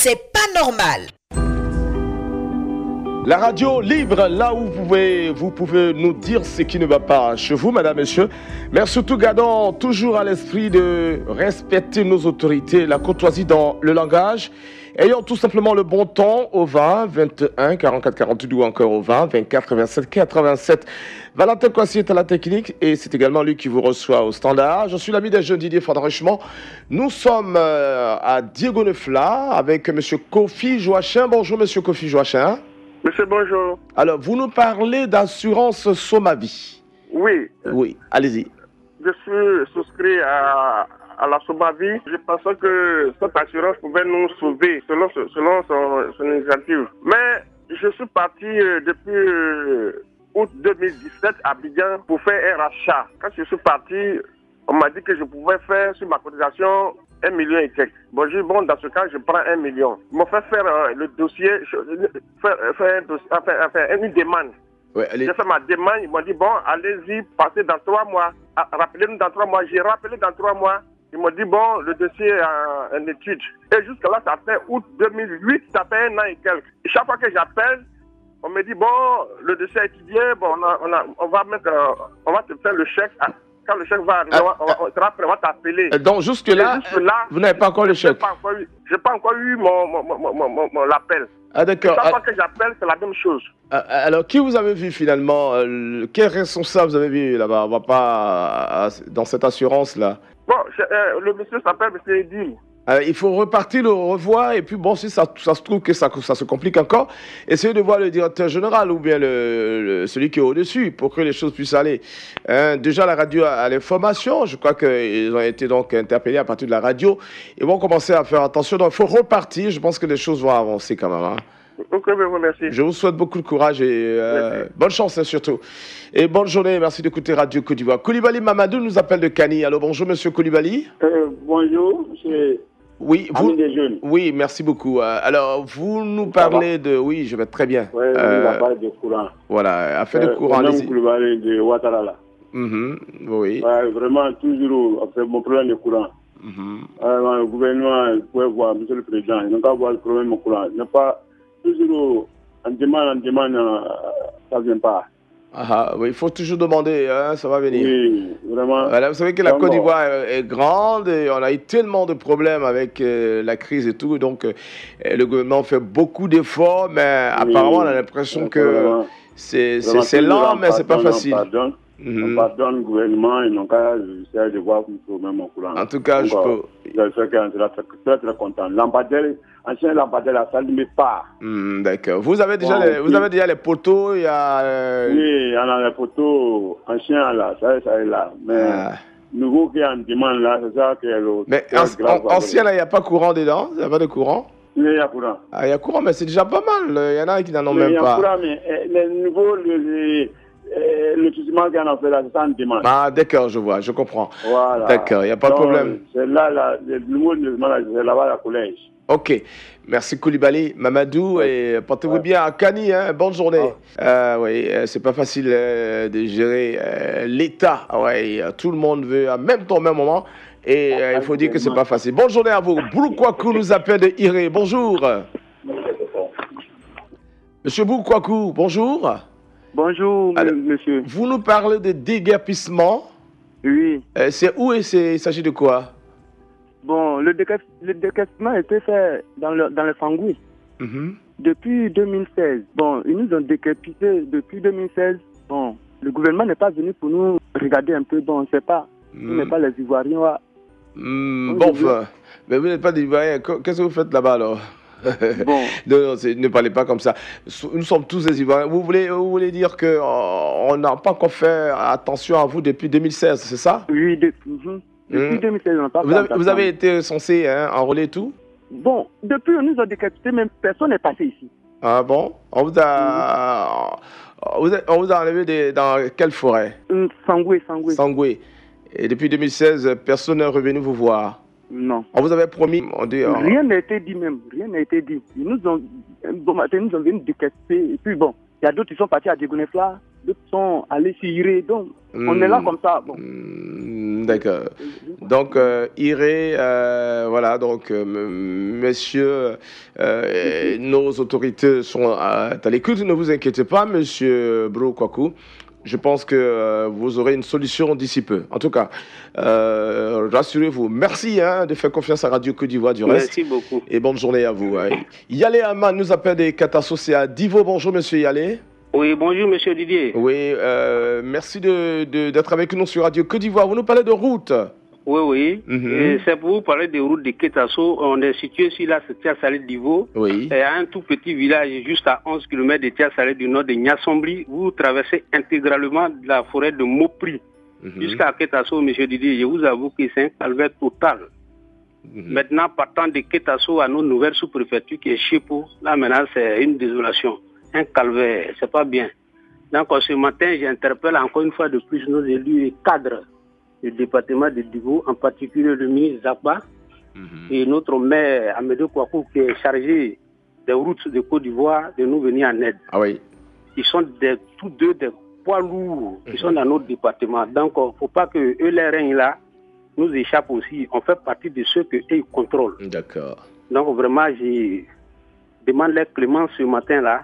c'est pas normal. La radio libre, là où vous pouvez nous dire ce qui ne va pas chez vous, madame, monsieur. Mais surtout, gardons toujours à l'esprit de respecter nos autorités, la courtoisie dans le langage. Ayons tout simplement le bon ton au 20 21 44 42 ou encore au 20 24 27 87. Valentin Kwasi est à la technique et c'est également lui qui vous reçoit au standard. Je suis l'ami des jeunes Didier Fondrichement. Nous sommes à Diego Nefla avec monsieur Kofi Joachim. Bonjour monsieur Kofi Joachim. Monsieur, bonjour. Alors, vous nous parlez d'assurance Somavi. Oui. Oui, allez-y. Je suis souscrit à la Somavi. Je pensais que cette assurance pouvait nous sauver selon son initiative. Mais je suis parti depuis août 2017 à Abidjan pour faire un rachat. Quand je suis parti, on m'a dit que je pouvais faire sur ma cotisation 1 million et quelques. Bon, j'ai dit, bon, dans ce cas, je prends 1 million. Ils m'ont fait faire le dossier, faire une demande. Ouais, j'ai fait ma demande, ils m'ont dit, bon, allez-y, passez dans 3 mois. Rappelez-nous dans 3 mois. J'ai rappelé dans 3 mois. Ils m'ont dit, bon, le dossier est en étude. Et jusqu'à là, ça fait août 2008, ça fait 1 an et quelques. Et chaque fois que j'appelle, on me dit, bon, le dossier est étudié, bon, on va te faire le chèque. Quand le chèque va arriver, on va t'appeler. Donc, jusque-là, vous n'avez pas encore le chèque? Je n'ai pas encore eu mon appel. Ah, d'accord. Chaque fois que j'appelle, c'est la même chose. Alors, qui vous avez vu finalement? Quel responsable vous avez vu là-bas? On va pas dans cette assurance-là. Bon, le monsieur s'appelle M. Edil. Il faut repartir, le revoir, et puis bon, si ça se trouve que ça se complique encore, essayez de voir le directeur général ou bien celui qui est au-dessus pour que les choses puissent aller. Déjà, la radio a l'information, je crois qu'ils ont été donc interpellés à partir de la radio. Ils vont commencer à faire attention, donc il faut repartir, je pense que les choses vont avancer quand même. Ok, je vous remercie. Je vous souhaite beaucoup de courage et bonne chance surtout. Et bonne journée, merci d'écouter Radio Côte d'Ivoire. Koulibaly Mamadou nous appelle de Kani. Alors bonjour monsieur Koulibaly. Bonjour, c'est... Oui, Ami des jeunes. Oui, merci beaucoup. Alors, vous nous parlez de... Oui, je vais très bien. Oui, on va parler de courant. Voilà, affaire de courant. Même Koulibaly de Ouattara là. Oui. Ouais, vraiment, toujours, c'est mon problème de courant. Le gouvernement, vous pouvez voir, monsieur le président, il n'a pas voir le problème de courant. Il n'a pas... Toujours, en demande, ça ne vient pas. Oui, il faut toujours demander, ça va venir. Oui, vraiment. Voilà, vous savez que la Côte d'Ivoire est grande et on a eu tellement de problèmes avec la crise et tout. Donc, le gouvernement fait beaucoup d'efforts, mais apparemment, on a l'impression que c'est lent, mais c'est pas facile. On pardonne le gouvernement, ils n'ont qu'à essayer de voir le problème au courant. En tout cas, je peux... Je suis très content. Ancien lampadaire, la salle ne met pas. D'accord. Vous avez déjà les poteaux, il y a... Oui, on a les poteaux anciens là, ça est là. Mais nouveau qui est en demande là, c'est ça qui est l'autre. Mais ancien là, il n'y a pas courant dedans? Il n'y a pas de courant? Oui, il y a courant. Il y a courant, mais c'est déjà pas mal. Il y en a qui n'en ont même pas. Il y a courant, mais les nouveaux... Le lotissement qu'on a fait là, c'est ça en demande. D'accord, je vois, je comprends. Voilà. D'accord, il n'y a pas de problème. C'est là, le nouveau lotissement, c'est là-bas, la collège. Ok, merci Koulibaly, Mamadou, et portez-vous bien à Kani, bonne journée. Oui, c'est pas facile de gérer l'État. Tout le monde veut en même temps, au même moment, et il faut dire que c'est pas facile. Bonne journée à vous. Boulkwakou nous appelle de Iré. Bonjour. Monsieur Boulkwakou, bonjour. Bonjour, monsieur. Vous nous parlez de déguerpissement. Oui. C'est où et il s'agit de quoi? Bon, le déguerpissement a été fait dans le Fangui. Depuis 2016. Bon, ils nous ont déguerpissé depuis 2016. Bon, le gouvernement n'est pas venu pour nous regarder un peu. Bon, on ne sait pas. Nous n'est pas les Ivoiriens. Mais vous n'êtes pas des Ivoiriens. Qu'est-ce que vous faites là-bas alors? Bon. Non, ne parlez pas comme ça. Nous sommes tous des Ivoiriens. Vous voulez dire qu'on n'a pas encore fait attention à vous depuis 2016, c'est ça? Oui, depuis 2016, on n'a pas fait attention. Vous avez été censé enrôler tout? Bon, depuis on nous a décapité, même personne n'est passé ici. Ah bon? On vous a enlevé dans quelle forêt? Sangoué. Et depuis 2016, personne n'est revenu vous voir? Non. On vous avait promis... Rien n'a été dit même, rien n'a été dit. Ils nous ont venus décapiter, et puis bon, il y a d'autres qui sont partis à Diego Nefla. d'autres sont allés s'y donc on est là comme ça. Bon. D'accord. Donc, voilà, donc, messieurs, nos autorités sont à l'écoute, ne vous inquiétez pas, monsieur Bro Kwaku. Je pense que vous aurez une solution d'ici peu. En tout cas, rassurez-vous. Merci de faire confiance à Radio Côte d'Ivoire du reste. Merci beaucoup. Et bonne journée à vous. Yalé Aman nous appelle des Katasso, c'est à Divo. Bonjour, monsieur Yalé. Oui, bonjour, monsieur Didier. Oui, merci d'être avec nous sur Radio Côte d'Ivoire. Vous nous parlez de route. Oui. C'est pour vous parler des routes de Ketasso. On est situé sur la Tia-Salé d'Ivo. Oui. Et à un tout petit village juste à 11 km de Tia-Salé du nord de Niasombri. Vous traversez intégralement la forêt de Mopri. Jusqu'à Ketasso, monsieur Didier, je vous avoue que c'est un calvaire total. Maintenant, partant de Ketasso à nos nouvelles sous-préfectures qui est Chepo, là maintenant c'est une désolation. Un calvaire, c'est pas bien. Donc ce matin, j'interpelle encore une fois de plus nos élus et cadres du département de Divo, en particulier le ministre Zakba et notre maire Amédée Kouakou qui est chargé des routes de Côte d'Ivoire de nous venir en aide. Ah oui. Ils sont tous deux des poids lourds qui sont dans notre département. Donc il ne faut pas que eux, les règnes là, nous échappent aussi. On fait partie de ceux que eux contrôlent. D'accord. Donc vraiment, je demande les clémence ce matin là,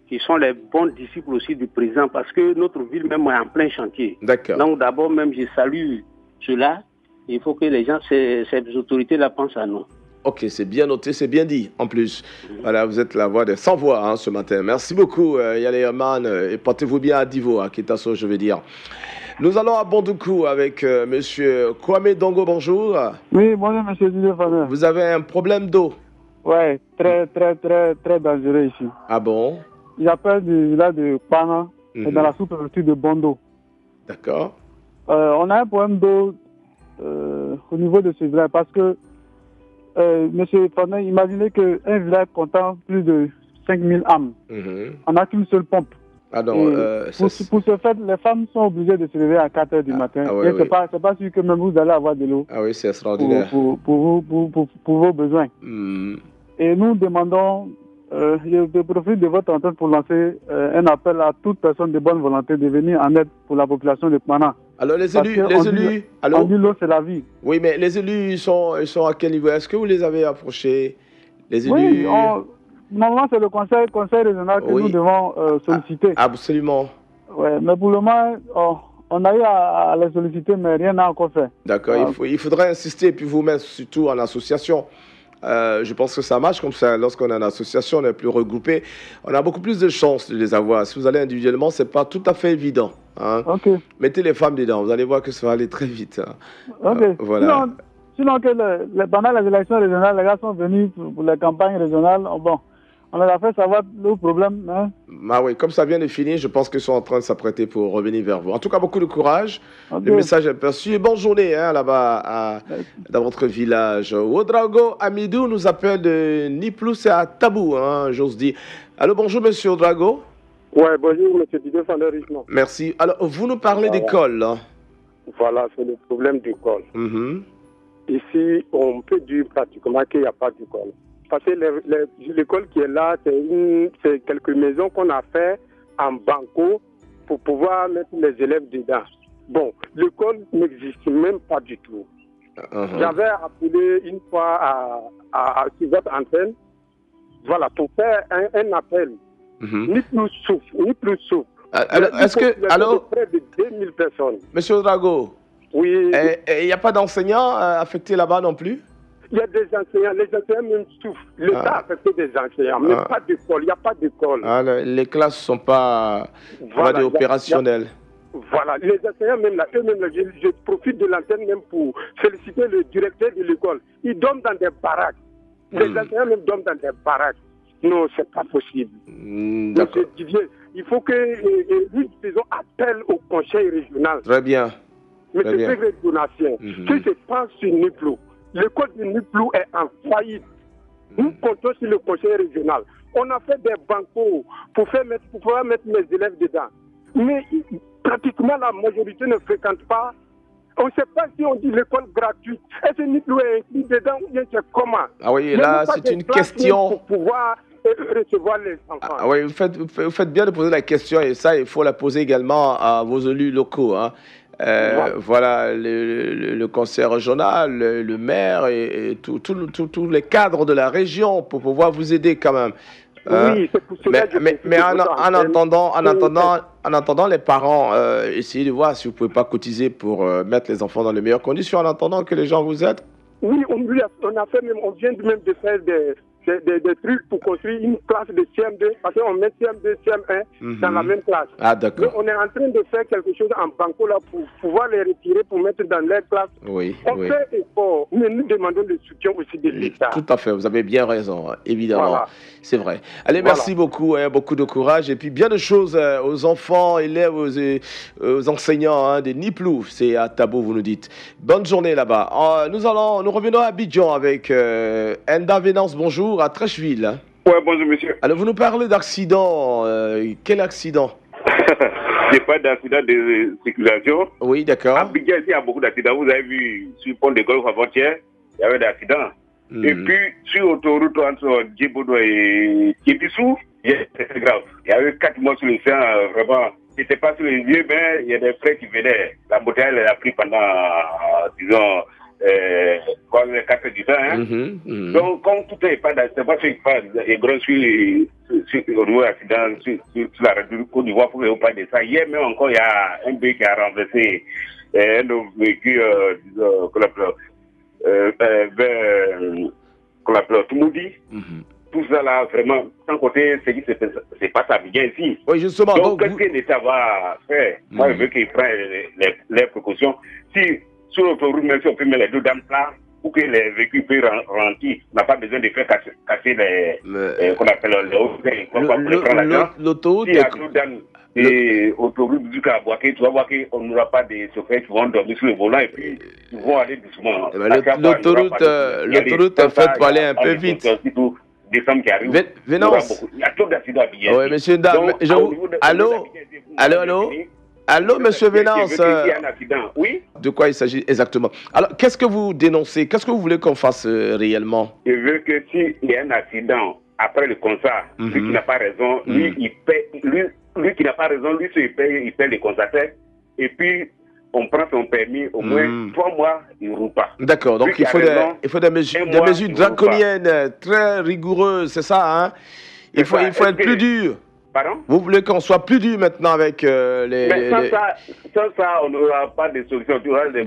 qui sont les bons disciples aussi du président, parce que notre ville même est en plein chantier. D'accord. Donc d'abord même, je salue cela. Il faut que les gens, ces autorités-là pensent à nous. Ok, c'est bien noté, c'est bien dit en plus. Voilà, vous êtes la voix des sans-voix ce matin. Merci beaucoup, Yalé Aman, et portez-vous bien à Divo, à Ketasso, je veux dire. Nous allons à Bondoukou avec monsieur Kwame Dongo, bonjour. Oui, bonjour, monsieur Didier Faner. Vous avez un problème d'eau? Oui, très dangereux ici. Ah bon? J'appelle du village de Pana, dans la sous-préfecture de Bondo. D'accord. On a un problème d'eau au niveau de ce village parce que, monsieur Faner, imaginez qu'un village comptant plus de 5000 âmes, on n'a qu'une seule pompe. Ah non, pour ce fait, les femmes sont obligées de se lever à 4 h du matin. Ouais, et c'est pas sûr que même vous allez avoir de l'eau. Ah oui, c'est extraordinaire. Pour vos besoins. Et nous demandons, je profite de votre antenne pour lancer un appel à toute personne de bonne volonté de venir en aide pour la population de Pana. Alors les élus, on dit l'eau c'est la vie. Oui, mais les élus, ils sont à quel niveau? Est-ce que vous les avez approchés? Les élus... Oui, normalement c'est le conseil régional que nous devons solliciter. Absolument. Ouais, mais pour le moment, on a eu à les solliciter, mais rien n'a encore fait. D'accord, il faudrait insister, puis vous mettre surtout en association. Je pense que ça marche comme ça. Lorsqu'on est en association, on est plus regroupé. On a beaucoup plus de chances de les avoir. Si vous allez individuellement, ce n'est pas tout à fait évident. Mettez les femmes dedans, vous allez voir que ça va aller très vite. Voilà. Sinon pendant les élections régionales, les gars sont venus pour les campagnes régionales. Bon, on leur a fait savoir le problème. Ah oui, comme ça vient de finir, je pense qu'ils sont en train de s'apprêter pour revenir vers vous. En tout cas, beaucoup de courage. Le message est perçu. Et bonne journée là-bas dans votre village. Ouedraogo Amidou nous appelle de Niplou, c'est à Tabou, j'ose dire. Allô, bonjour, monsieur Ouedraogo. Oui, bonjour, monsieur Didier Faner. Merci. Alors, vous nous parlez d'école. Voilà, c'est le problème d'école. Ici, on peut dire pratiquement qu'il n'y a pas d'école. Parce que l'école qui est là, c'est quelques maisons qu'on a fait en banco pour pouvoir mettre les élèves dedans. Bon, l'école n'existe même pas du tout. J'avais appelé une fois sur votre antenne, voilà, pour faire un appel. Ni plus souffle. Alors, près de 2000 personnes. Monsieur Drago, oui. Il n'y a pas d'enseignants affectés là-bas non plus? Il y a des enseignants, les enseignants même souffrent. L'État a affecté des enseignants, mais pas d'école, il n'y a pas d'école. Les classes ne sont pas opérationnelles. Voilà, les enseignants même là, eux-mêmes, je profite de l'antenne même pour féliciter le directeur de l'école. Ils dorment dans des baraques. Les enseignants même dorment dans des baraques. Non, c'est pas possible. Monsieur Didier, il faut que nous faisons appel au conseil régional. Très bien. Monsieur Pégré Donatien, qui se passe sur Niplou. L'école de Niplou est en faillite. Nous comptons sur le conseil régional. On a fait des bancos pour pouvoir mettre mes élèves dedans. Mais pratiquement la majorité ne fréquente pas. On ne sait pas si on dit l'école gratuite. Est-ce que Niplou est inclus dedans ou bien c'est comment? Ah oui, là, c'est une question. Pour pouvoir recevoir les enfants. Ah, oui, vous faites bien de poser la question et ça, il faut la poser également à vos élus locaux. Hein. Voilà, le conseil régional, le maire et tous les cadres de la région pour pouvoir vous aider quand même. Oui, c'est pour cela mais en attendant, les parents, essayez de voir si vous ne pouvez pas cotiser pour mettre les enfants dans les meilleures conditions en attendant que les gens vous aident. Oui, on a fait même, on vient même de faire des trucs pour construire une classe de CM2, parce qu'on met CM2, CM1 dans la même classe. Ah, d'accord. Mais on est en train de faire quelque chose en banco là pour pouvoir les retirer, pour mettre dans leur classe. Oui, on fait effort, mais nous demandons le soutien aussi de l'État. Tout à fait, vous avez bien raison, évidemment. Voilà. C'est vrai. Allez, merci beaucoup, beaucoup de courage et puis bien de choses aux enfants, élèves, aux enseignants des Niplou. C'est à Tabo, vous nous dites. Bonne journée là-bas. Nous revenons à Abidjan avec Enda Venance, bonjour. À Trècheville. Oui, bonjour monsieur. Alors vous nous parlez d'accident. Quel accident? Je parle d'accident de circulation. Oui, d'accord. À Abidjan, il y a beaucoup d'accidents. Vous avez vu sur le pont de Golfe avant-hier, il y avait des accidents. Et puis sur l'autoroute entre Djibodo et Kébissou, c'est grave. Il y avait 4 morts sur le sang, vraiment. C'était pas sur les lieux, mais il y a des frères qui venaient. La bouteille, elle a pris pendant, disons, 4 du temps. Hein. Donc, comme tout est pas c'est pas ce qui passe, et gros au niveau accident sur la République Côte d'Ivoire pour ne pas de ça. Hier même encore, il y a un bébé qui a renversé un véhicule, qu'on l'appelle Toumoudi. Tout ça là, vraiment, sans côté, c'est pas ça bien ici. Oui, justement. Donc, qu'est-ce que l'État va faire? Moi, je veux qu'il prenne les précautions. Si sur l'autoroute, même si on peut mettre les deux dames là, pour que les véhicules puissent rentrer, on n'a pas besoin de faire casser les qu'on appelle les hauts. L'autoroute. Si il y a deux dames et autoroute jusqu'à Boaké, tu vas voir qu'on n'aura pas de chauffeurs qui vont dormir sur le volant et puis ils vont aller doucement. L'autoroute est faite pour aller un peu vite. Décembre qui arrive. Venance. Il y a trop d'accidents à Billard. Oui, monsieur Ndam. Allô, monsieur Venance. Oui. De quoi il s'agit exactement? Alors, qu'est-ce que vous dénoncez? Qu'est-ce que vous voulez qu'on fasse réellement? Je veux que s'il y a un accident après le constat, lui qui n'a pas raison, lui il paie, lui qui n'a pas raison, lui il paie les constateurs. Et puis on prend son permis au moins 3 mois, il ne roule pas. D'accord, donc il faut des mesures draconiennes, très rigoureuses, c'est ça, hein? Il faut être plus dur. Pardon? Vous voulez qu'on soit plus dur maintenant avec Mais sans ça, on n'aura pas de solution. Tu vois, des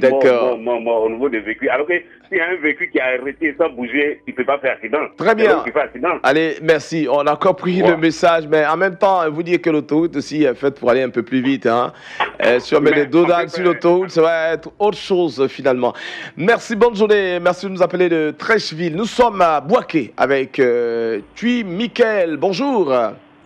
morts au niveau des véhicules. Alors que s'il y a un véhicule qui a arrêté sans bouger, il ne peut pas faire accident. Très bien. Accident. Allez, merci. On a compris le message, mais en même temps, vous dire que l'autoroute aussi est faite pour aller un peu plus vite. Hein. Si on met des dos sur l'autoroute, ça va être autre chose finalement. Merci, bonne journée. Merci de nous appeler de Trècheville. Nous sommes à Boaké avec Thuy Michael. Bonjour.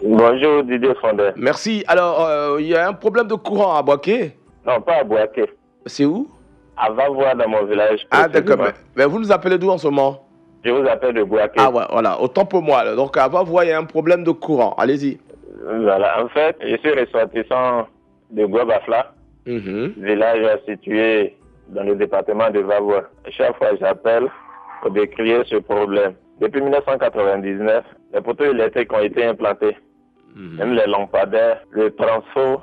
Bonjour Didier Fondé. Merci. Alors, il y a un problème de courant à Boaké? Non, pas à Boaké. C'est où? À Vavois, dans mon village. Ah, d'accord. Mais vous nous appelez d'où en ce moment? Je vous appelle de Boaké. Ah, ouais, voilà. Autant pour moi. Là. Donc, à Vavois, il y a un problème de courant. Allez-y. Voilà. En fait, je suis ressortissant de Guabafla, village situé dans le département de Vavois. Chaque fois, j'appelle pour décrire ce problème. Depuis 1999, les poteaux électriques ont été implantés. Même les lampadaires, le transfo,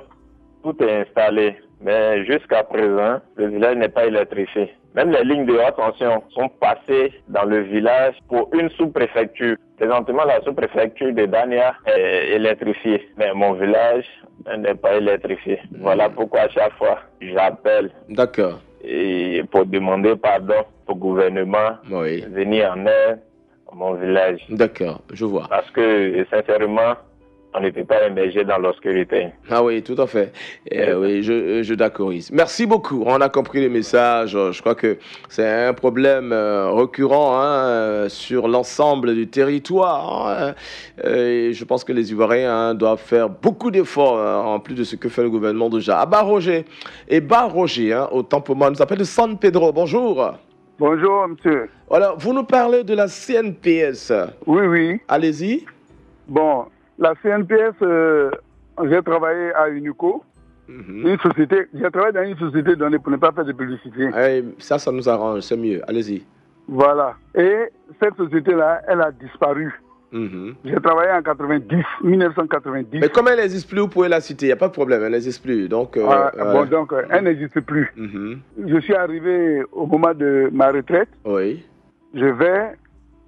tout est installé. Mais jusqu'à présent, le village n'est pas électrifié. Même les lignes de haute tension sont passées dans le village pour une sous-préfecture. Présentement, la sous-préfecture de Dania est électrifiée. Mais mon village n'est pas électrifié. Voilà pourquoi à chaque fois, j'appelle. D'accord. Et pour demander pardon au gouvernement, venir en aide à mon village. D'accord, je vois. Parce que, sincèrement, on ne peut pas émerger dans l'obscurité. Ah oui, tout à fait. Oui, je d'accorise. Merci beaucoup. On a compris le message. Je crois que c'est un problème récurrent sur l'ensemble du territoire. Et je pense que les Ivoiriens doivent faire beaucoup d'efforts en plus de ce que fait le gouvernement déjà. À Bas-Roger. Et Bas-Roger, autant pour moi, nous appelle de San Pedro. Bonjour. Bonjour, monsieur. Alors, vous nous parlez de la CNPS. Oui, oui. Allez-y. Bon. La CNPS, j'ai travaillé à Unico, une société. J'ai travaillé dans une société donnée pour ne pas faire de publicité. Ça nous arrange, c'est mieux. Allez-y. Voilà. Et cette société-là, elle a disparu. J'ai travaillé en 1990. Mais comme elle n'existe plus, vous pouvez la citer, il n'y a pas de problème, elle n'existe plus. Donc, donc elle n'existe plus. Je suis arrivé au moment de ma retraite. Oui. Je vais,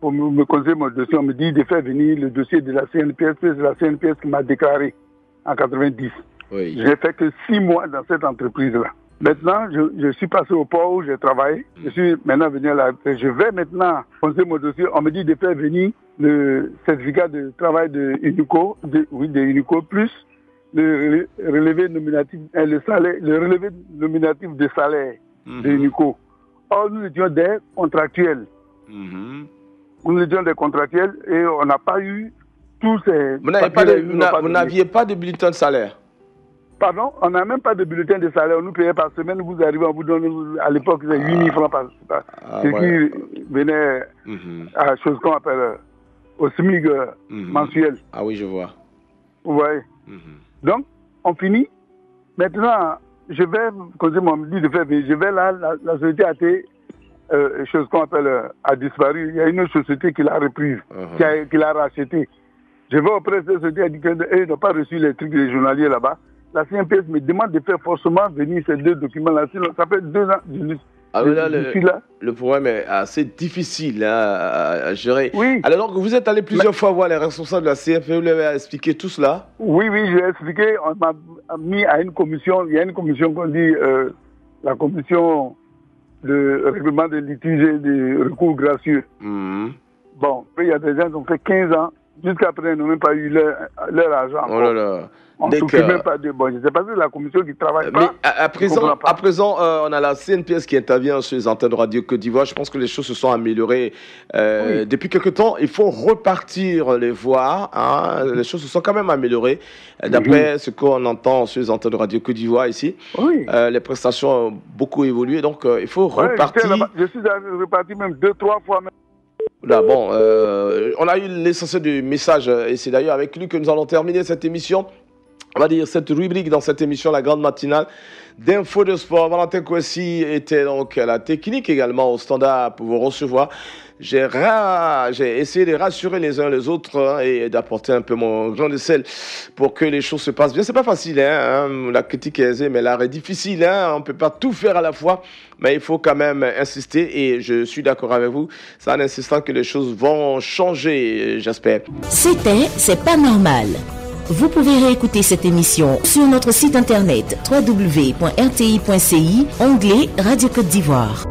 pour me conseiller mon dossier, on me dit de faire venir le dossier de la CNPS, c'est la CNPS qui m'a déclaré en 90. Oui. J'ai fait que 6 mois dans cette entreprise-là. Maintenant, je suis passé au port où j'ai travaillé. Je suis maintenant venu à la retraite. Je vais maintenant conseiller mon dossier. On me dit de faire venir le certificat de travail de Unico, plus le relevé nominatif, le relevé nominatif de salaire de Unico. Or, nous étions des contractuels. Nous étions des contractuels et on n'a pas eu tous ces... Vous n'aviez pas de bulletin de salaire? Pardon, on n'a même pas de bulletin de salaire. On nous payait par semaine. Vous arrivez, on vous donne, à l'époque, c'est 8 000 francs par ce qui venait à la chose qu'on appelle au SMIC mensuel. Ah oui, je vois. Vous voyez. Donc, on finit. Maintenant, je vais, comme on me dit de faire, je vais là, la société a été, chose qu'on appelle, a disparu. Il y a une autre société qui l'a reprise, qui l'a rachetée. Je vais auprès de cette société, elle dit qu'ils n'ont pas reçu les trucs des journaliers là-bas. La CNPS me demande de faire forcément venir ces 2 documents-là. Sinon, ça fait 2 ans. Le problème est assez difficile à gérer. Oui. Alors, vous êtes allé plusieurs fois voir les responsables de la CNPS, vous leur avez expliqué tout cela? Oui, je l'ai expliqué. On m'a mis à une commission. Il y a une commission qu'on dit la commission de règlement des litiges et des recours gracieux. Bon, il y a des gens qui ont fait 15 ans. Jusqu'à présent, ils n'ont même pas eu leur argent. Oh là là. On ne s'occupe même pas de... Bon, je ne sais pas si la commission qui travaille pas... Mais à présent, on a la CNPS qui intervient sur les antennes de Radio Côte d'Ivoire. Je pense que les choses se sont améliorées depuis quelque temps. Il faut repartir les voir. Les choses se sont quand même améliorées. D'après ce qu'on entend sur les antennes de Radio Côte d'Ivoire ici, les prestations ont beaucoup évolué. Donc, il faut repartir. Je suis reparti même 2-3 fois. Là, bon, on a eu l'essentiel du message. Et c'est d'ailleurs avec lui que nous allons terminer cette émission. On va dire cette rubrique dans cette émission, la grande matinale d'info de sport. Valentin Kouessi était donc à la technique également au standard pour vous recevoir. J'ai essayé de rassurer les uns les autres et d'apporter un peu mon grain de sel pour que les choses se passent bien. C'est pas facile, la critique est aisée, mais l'art est difficile. On ne peut pas tout faire à la fois, mais il faut quand même insister et je suis d'accord avec vous. C'est en insistant que les choses vont changer, j'espère. C'est pas normal. Vous pouvez réécouter cette émission sur notre site internet www.rti.ci, onglet Radio Côte d'Ivoire.